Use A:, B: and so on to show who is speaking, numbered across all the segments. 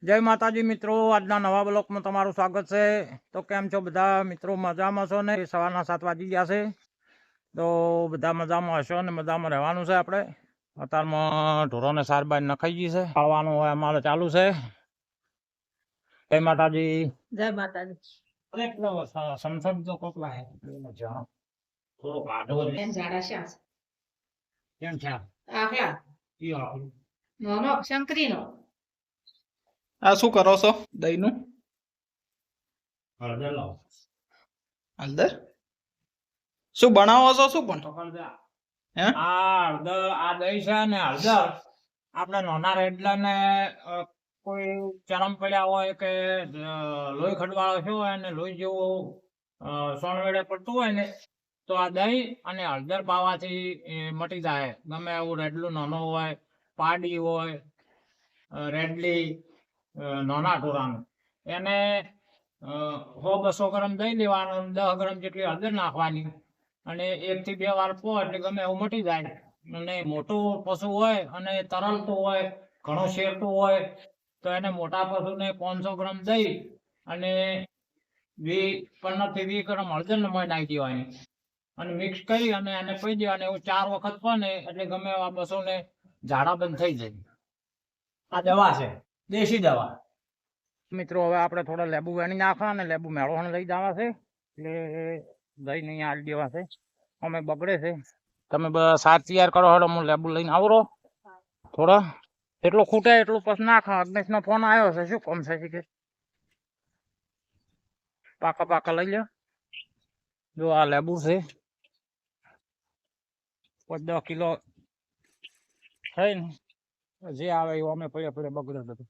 A: જય માતાજી મિત્રો, આજના નવા બ્લોકમાં તમારું સ્વાગત છે। તો કેમ છો બધા મિત્રો? મજામાં છો ને? સવારના 7 વાગી ગયા છે, તો બધા મજામાં હશો ને મજામાં રહેવાનું છે। આપણે અત્યારમાં ઢોરોને સાર બાર નખાઈ ગઈ છે, ખાવાનું હોય અમારે ચાલુ છે। જય માતાજી।
B: જય માતાજી।
A: સંસદ તો કોકલા હે થોડો કાઢો
B: બેન જાડા શ્યા
A: કેમ છે
B: આખલા નો શંકરીનો
C: આ શું કરો છો? દહીંનું
A: હળદર લાવો
C: હળદર શું બનાવો છો? શું પણ હે
A: આ હળદર આ દહીં છે ને હળદર આપણે નાના રેડલા ને કોઈ ચરમ પડ્યા હોય કે લોહી ખડવાળો થયો હોય ને લોહી જેવું સોનવેડે પડતું હોય ને તો આ દહીં અને હળદર પાવાથી મટી જાય। ગમે એવું રેડલું નાનો હોય, પાડી હોય, રેડલી નાના ઢોરાનું એને 100-200 ગ્રામ દહીં લેવાનું, 10 ગ્રામ જેટલી હળદર નાખવાની અને 1 થી 2 વાર પો એટલે ગમે એવું મટી જાય। અને મોટું પશુ હોય અને તરલતું હોય, ઘણું શેરતું હોય તો એને મોટા પશુને 500 ગ્રામ દહીં અને 15 થી 20 ગ્રામ હળદર નમાઈ નાખી દેવાની અને મિક્સ કરી અને એને પી દેવાની। એવું 4 વખત બને એટલે ગમે એવા પશુને ઝાડા બંધ થઈ જાય। આ દવા છે, દેશી દવા। મિત્રો હવે આપણે થોડા લેબુ વેણી નાખવા અને લેબુ મેળવણ લઈ જવા છે, એટલે દહીં નહીં આલી દેવા છે। અમે બગડે છે, તમે સાર તૈયાર કરો હડો, હું લેબુ લઈને આવરો થોડા એટલું ખૂટે એટલું પછી નાખો। અગ્નેશ નો ફોન આવ્યો છે, શું કામ છે કે પાકા લઈ લો। જો આ લેબુ છે 5-10 કિલો થઈ ને જે આવે એવું અમે પડે બગડે બધું।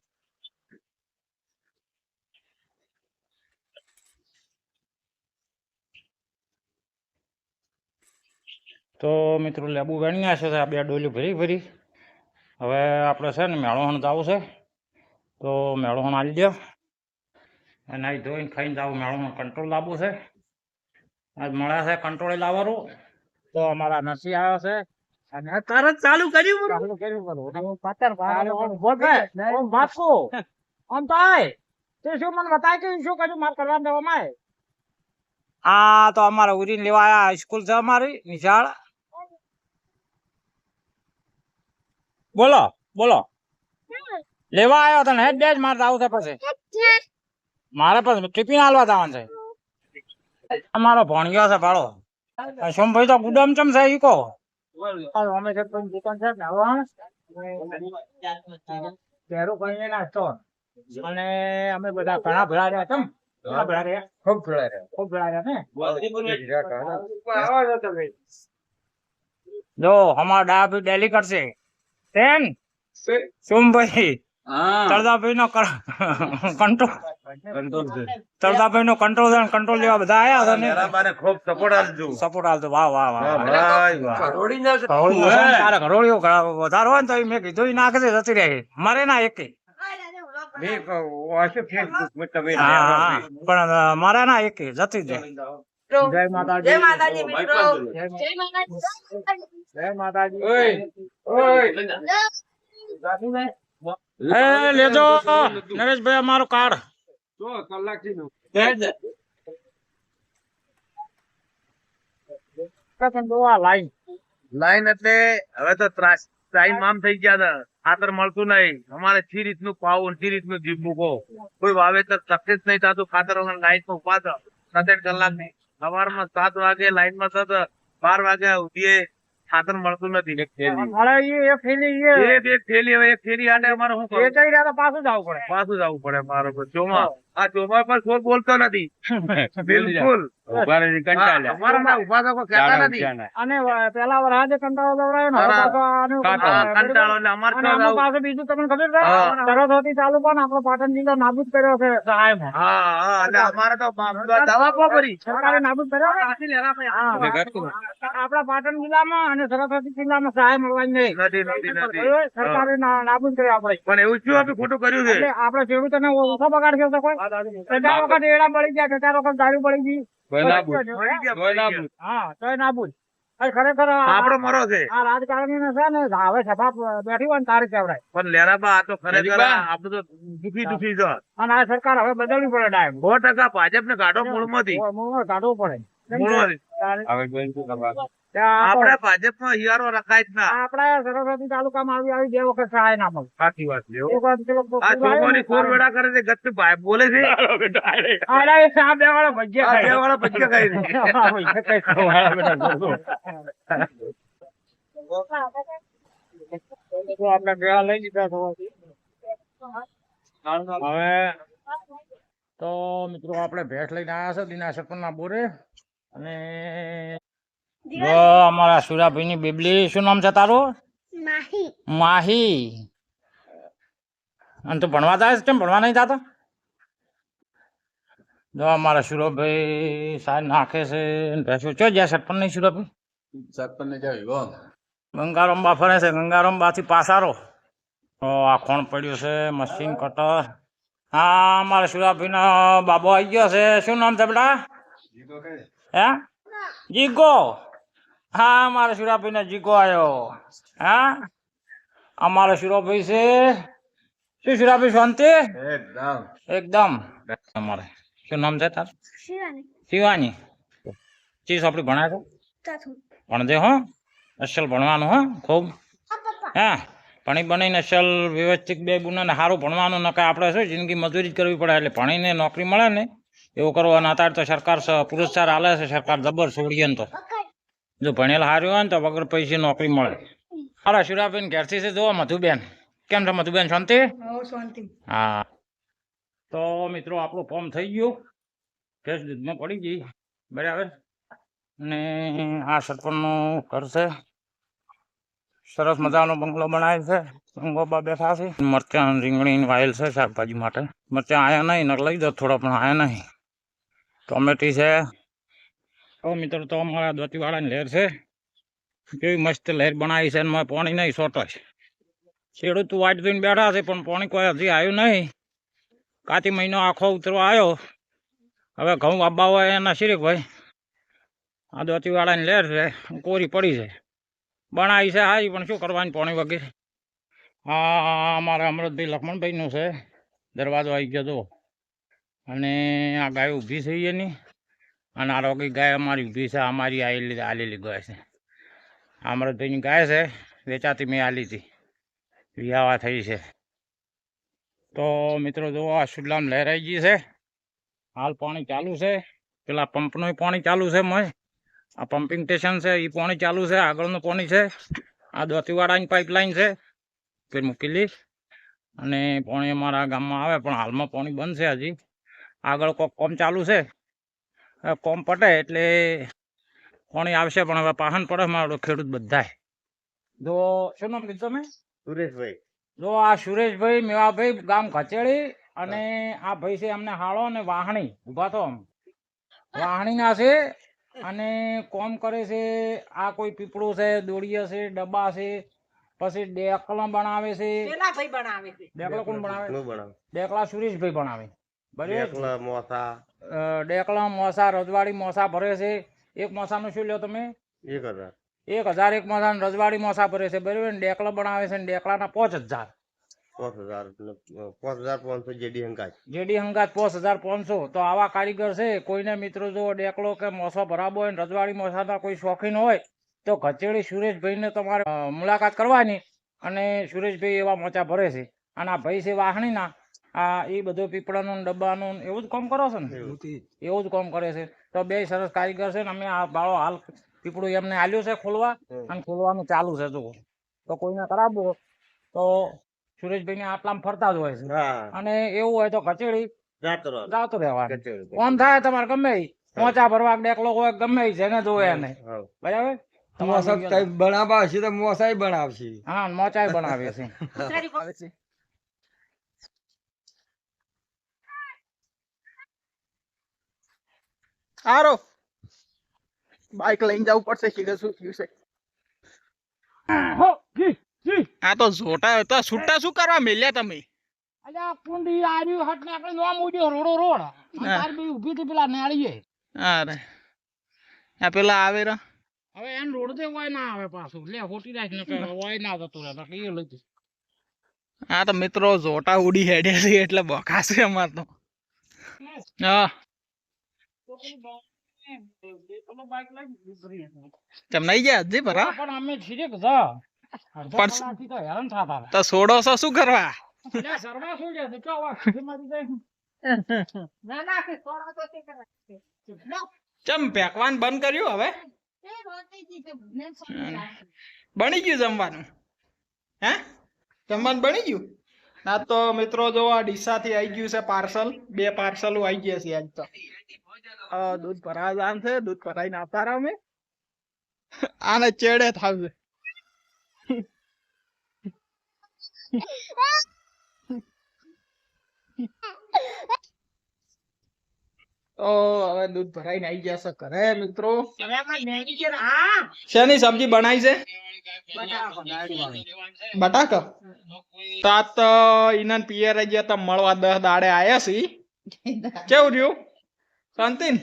A: તો મિત્રો લેબુ વેણ્યા છે, આ 2 ડોલી ભરી હવે આપણે છે ને મેળવણ જવું છે, તો મેળવણ આવી દો અને ધોઈને ખાઈને જવું। મેળવણ કંટ્રોલ લાવવું છે, આજ મળ્યા છે કંટ્રોલ લાવવાનું। તો અમારા નરસિંહ આવ્યો છે અને તરત ચાલુ કર્યું આ તો અમારે ઉરી લેવા આયા, સ્કૂલ છે અમારી નિશાળ। બોલો લેવા આવ્યો તને હેડ બેજ મારે આવું છે, પછી મારે પછી ટિફિન હાલવા જવાનું છે। અમારો ભણ્યો છે ભાડો સોમભાઈ તો ગુદામ ચમ છે ઈ કહો। અમે દુકાન છે ને પહેરું કહીને નાસ્તો અને અમે બધા ઘણા ભેળા રહ્યા ચમ ખૂબ ભેળા રહ્યા ને જો અમારા ડાબી ડેલી કરશે તેન સોમભાઈ તળદાભાઈ નો કંટ્રોલ તળદાભાઈ નો કંટ્રોલ લેવા બધા આયા હતા ને ખૂબ સપોર્ટ આલજો વાહ તારે ઘરોડીઓ વધારે હોય ને તો મેં કીધું ઈ નાખે જતી રહે મારે ના એકે પણ મારે ના એકે જતી જ જય માતાજી મિત્રો જય માતાજી લેજો નરેશભાઈ અમારું કાર્ડ
D: લાઈન એટલે હવે તો ટાઈમ આમ થઈ ગયા હતા, ખાતર મળતું નહીં। અમારે 3 રીતનું પાવું, 3 રીતનું જીવવું કહો, કોઈ વાવેતર સક્સેસ નહીં થતું। ખાતર લાઈન માં ઉભા 7 કલાક ની સવારમાં 7 વાગે લાઈન માં 12 વાગ્યા સુધી ખાતર મળતું નથી। એક થેલી આટે અમારે શું પાછું જવું પડે મારો ચોમા આ ચોમા પર કોઈ બોલતો નથી બિલકુલ
A: અને પેલા વરાજે કંટાળો દવડાયો બીજું તમને ખબર છે સરસ્વતી તાલુકો ને આપણો પાટણ જિલ્લો નાબૂદ કર્યો છે સહાયમાં।
D: અમારે તો દવા કોપરી
A: સરકારે નાબૂદ કર્યો આપણા પાટણ જિલ્લામાં અને સરસ્વતી જિલ્લામાં સહાય મળવાની નહીં, સરકારે નાબૂદ કર્યો આપણે।
D: પણ એવું શું આપણે ખોટું કર્યું છે?
A: આપડે ખેડૂતોને ઓછો પગાર થયો કોઈ 50 વખત એડા પડી ગયા, 50 વખત દારૂ પડી ગઈ, હા તો નાબૂદ અરે ખરેખર
D: આપણો મરો છે
A: આ રાજકારણી ને છે ને હવે સભા બેઠી હોય ને તારે કહેવડાય.
D: પણ લેરાબા આ તો ખરેખર
C: લેરીબા.
D: આપણું તો દુખી છે
A: અને આ સરકાર હવે બદલવી પડે ડાયમ.
D: 100% ભાજપ ને કાઢો મૂળમાંથી
A: મૂળ કાઢવું પડે.
D: મૂળમાંથી.
A: ત્યાં
D: આપણે ભાજપમાં હિયારો રખાય જ ના
A: આપણા સરસ્વતી તાલુકામાં આવી 2 વખત સહાય ના મળે.
D: સાચી વાત છે હો.
A: એક વાર પેલો
D: આ છોકરી ખોર વેડા કરે છે ગત ભાઈ બોલે છે
A: અરે એ સાહેબ બે વાળા ભજીયા
D: આ બે
A: ખાય.
D: વાળા ભજીયા ખાઈ છે.
A: હા, ભજીયા ખાય. ખાવાના બેટા, જોજો. તો આપણે ભેળા લઈ લીધા થવાથી. હવે તો મિત્રો આપણે ભેંસ લઈને આવ્યા છે દીના સરપંચના બોરે. અને જો અમારા સુરાભાઈ ની બેબલી, શું નામ છે તારું? માહી. અને તું ભણવા જાય છે? કેમ ભણવા નહીં જતા? જો અમારા સુરભભાઈ સાહેબ નાખે છે ને ભેંસો. ચો જ્યાં સરપંચ નહીં સુરભભાઈ?
C: સરપંચ જાવ
A: ગંગારંબા ફરે છે, ગંગારંબાથી પાસારો. તો આ કોણ પડ્યું છે, મશીન કટર. હા, અમારા સુરાભાઈ નો બાબો આવી ગયો છે. શું નામ છે બેટા? હે? જીગો. હા, અમારા સુરાભાઈ નો જીગો આવ્યો. હા, અમારા સુરાભાઈ છે. શું સુરાભાઈ શાંતિ? એકદમ. અમારે શું નામ છે તારું? શિવાની. ચીજ આપડી ભણાય છે? ભણજે હો, અસલ ભણવાનું હો ખૂબ. હા, ભણી બનીને અસલ વ્યવસ્થિત બે ગુના ને સારું ભણવાનું. ન કે આપણે શું જિંદગી મજૂરી જ કરવી પડે. એટલે ભણીને નોકરી મળે ને એવું કરવાનું. અત્યારે તો સરકાર પુરસ્કાર આલે છે સરકાર જબર છોડીએ ને તો. જો ભણેલા સારું હોય ને તો વગર પૈસે નોકરી મળે. અરે સુરાબેન ઘેરથી છે. જો મધુબેન, કેમ છે મધુબેન? શાંતિ? હા. તો મિત્રો આપણું ફોર્મ થઈ ગયું, ભેંસ દૂધમાં પડી ગઈ બરાબર. અને આ સરપંચનું ઘર છે. સરસ મજાનો બંગલો બનાવેલ છે. બંગોબા બેઠા છે. મરચાં રીંગણી વાયેલ છે શાકભાજી માટે. મરચાં આયા નહીં ને લઈ દો થોડા, પણ આયા નહીં. ટોમેટી છે. તો મિત્રો તો અમારા દોતીવાળાની લહેર છે. કેવી મસ્ત લહેર બનાવી છે. એમાં પાણી નહીં સોટો છે. ખેડૂત વાટ જોઈને બેઠા છે પણ પાણી કોઈ હજી આવ્યું નહીં. કાતી મહિનો આખો ઉતરવા આવ્યો. હવે ઘઉં વાવવા હોય એના શીરીક ભાઈ. આ દોતીવાળાની લહેર છે, કોરી પડી છે. બનાવી છે હારી, પણ શું કરવાની પાણી વગેરે. હા, અમારા અમૃતભાઈ લક્ષ્મણભાઈનું છે. દરવાજો આવી ગયો જો. અને આ ગાય ઊભી છે એની. અને આ રોગી ગાય અમારી ઊભી છે. અમારી આલેલી ગાય છે. અમૃતભાઈની ગાય છે, વેચાતી મેં આલી હતી, વિહાવા થઈ છે. તો મિત્રો જો આ સુડલામ લહેરાઈ ગઈ છે. હાલ પાણી ચાલુ છે. પેલા પંપનું પાણી ચાલુ છે. મોય આ પમ્પિંગ સ્ટેશન છે એ પાણી ચાલુ છે. આગળનું પાણી છે. આ દોતીવાળાની પાઇપલાઇન છે ફેર મૂકેલી. અને પાણી અમારા ગામમાં આવે પણ હાલમાં પાણી બંધ છે. હજી આગળ કોક કોમ ચાલુ છે. કોમ પટે એટલે પાણી આવશે. પણ હવે પાહન પડે મારો ખેડૂત બધાય. જો શું નામ કીધું તમે?
D: સુરેશભાઈ.
A: જો આ સુરેશભાઈ મેવાભાઈ, ગામ ખચેડી. અને આ ભાઈ છે અમને હાળો અને વાહણી. ઉભા તો વાહણી ના છે. અને કોમ કરે છે. આ કોઈ પીપળું છે, દોડીએ છે, ડબ્બા છે, પછી ડેકલા બનાવે છે. ડેકલા કોણ બનાવે? ડેકલા સુરેશભાઈ બનાવે બરાબર. ડેકલા મોસા, રજવાડી મોસા ભરે છે. એક મોસાનું શું લ્યો તમે? 1000 એક મોસા રજવાડી મોસા ભરે છે બરાબર. ડેકલા બનાવે છે. ડેકલાના 5000.
E: 5500
A: જેડી હંગાત 5500. તો આવા કારીગર છે. કોઈને મિત્રો જો ડેકલો કે મોસો ભરાવો હોય ને રજવાડી મોસાના કોઈ શોખીન હોય તો ખચેડી સુરેશભાઈને તમારે મુલાકાત કરવાની. અને સુરેશભાઈ એવા મોચા ભરે છે. અને આ ભાઈ છે વાહણીના. આ એ બધું પીપળાનું ડબ્બાનું એવું જ કામ કરો છો ને? એવું જ કામ કરે છે. તો બે સરસ કારીગર છે ને અમે આ બાળો હાલ પીપળું એમને આલ્યું છે ખોલવા. અને ખોલવાનું ચાલુ છે. જો તો કોઈને કરાવવો તો સુરેશભાઈ ને આટલામાં ફરતા જ હોય છે. અને એવું હોય તો ખચેડી જાતો રહેવાનું. ફોન થાય તમારે ગમે મોચા ભરવા ડેકલો હોય ગમે જેને જોવે એને બરાબર.
E: બનાવવા હશે તો મોસાઈ બનાવશે.
A: હા, મોચાઈ બનાવે છે.
C: સારો બાઈક લઈને જવું પડશે. શીખે શું થયું છે? આ તો જોટા હતા. છૂટા શું કરવા મેલ્યા તમે?
A: અલ્યા કુંડી આર્યું હટ ને આપણે નોમ ઉડ્યો રોડ. તાર બી ઊભી હતી પેલા નાળીએ.
C: અરે આ પેલા આવે રા
A: હવે એમ રોડ દે હોય ના આવે પાછું લે ખોટી રાખ ને હોય ના જતું રહે તો કઈ લઈ
C: હા તો મિત્રો જોટા ઉડી હેડે છે એટલે બકાશે અમાર તો હા તેમ નહીં ગયા હજી ભરા
A: પણ અમે છીએ કે જા
C: પણ
A: કલાકથી તો હેરાન થતા હતા
C: તો સોડો છો શું કરવા
A: લે શર્મા શું છે તો આવા ખીચડીમાંથી જાય
B: ના ના થોડો તો તે કરે
C: ચમ પેકવાન બંધ કર્યું હવે
B: એ રોટી દી તો ને સોડા
C: બની ગયું જમવાનું હે જમવાનું બની ગયું ના તો મિત્રો જો આ ડીસાથી આવી ગયું છે પાર્સલ 2 પાર્સલો આવી ગયા છે આજ તો દૂધ ભરાવા જાન છે દૂધ ભરાઈને આવતા રહો અમે આને ચેડે થાવશે તો હવે દૂધ ભરાઈને આવી ગયા છે ઘરે મિત્રો
B: હવે અમાર મેનેજર હા
C: શેની સબ્જી બનાવી છે બટાકા તો આ તો ઈનન પિયર ગયા તો મળવા 10 દાડે આયા છી કેવું રહ્યું શાંતિ ને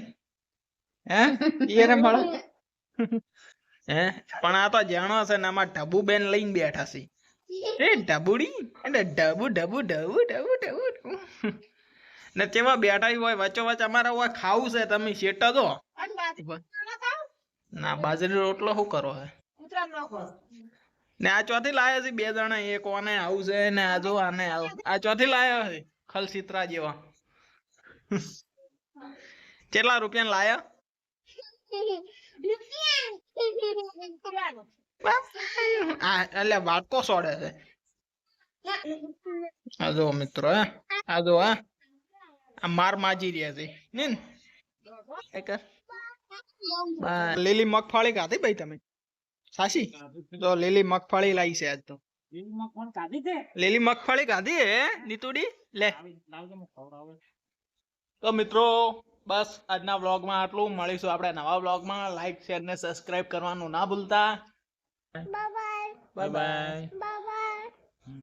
C: હે પિયરે મળે હે પણ આ તો જાણો છે ને આમાં ઢબુ બેન લઈને બેઠા છે એ ઢબુડી એટલે ઢબુ ઢબુ ઢબુ ઢબુ ઢબુ ને તેવા બેઠા હોય વચ્ચો વચ્ચ અમારે હોય ખાવું છે તમે શેટા દો ના બાજરી રોટલો શું કરો હે
B: ઉતરા નખો
C: ને આ ચોથી લાયા છે 2 જણા એક ઓને આવું છે ને આ જો આને આવું આ ચોથી લાયા છે ખલસીત્રા જેવા કેટલા રૂપિયા લાયા આ એટલે વાટકો સોડે છે આ જો મિત્રો હે આ જો આ માર માજી રહ્યા છે ને લીલી મગફળી ખાધી ભાઈ તમે સાચી તો લીલી મગફળી લાવી છે આજ તો લીલી મગફળી ખાધી હે નીતુડી લે તો મિત્રો બસ આજના વ્લોગમાં આટલું મળીશું આપણે નવા વ્લોગમાં લાઈક શેર ને સબસ્ક્રાઇબ કરવાનું ના ભૂલતા બાય બાય.